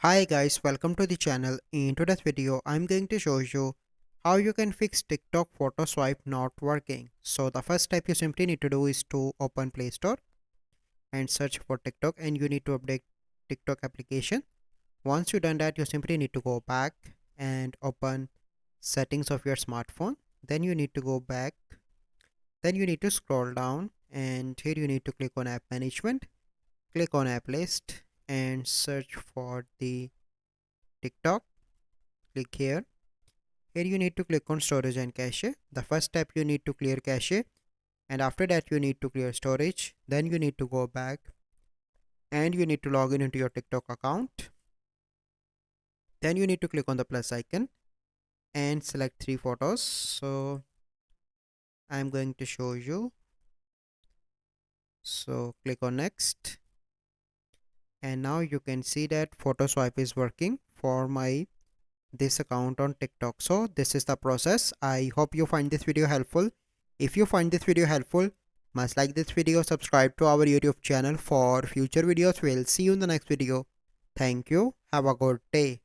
Hi guys, welcome to the channel. In today's video, I'm going to show you how you can fix TikTok photo swipe not working. So the first step you simply need to do is to open Play Store and search for TikTok, and you need to update TikTok application. Once you done that, you simply need to go back and open settings of your smartphone. Then you need to go back. Then you need to scroll down, and here you need to click on app management. Click on app list and search for the TikTok. Click here. Here you need to click on storage and cache. The first step you need to clear cache, and after that you need to clear storage. Then you need to go back and you need to log in into your TikTok account. Then you need to click on the plus icon and select three photos. So I'm going to show you. So click on next, and now you can see that photo swipe is working for my this account on TikTok. So this is the process. I hope you find this video helpful. If you find this video helpful, must like this video, subscribe to our YouTube channel for future videos. We'll see you in the next video. Thank you. Have a good day.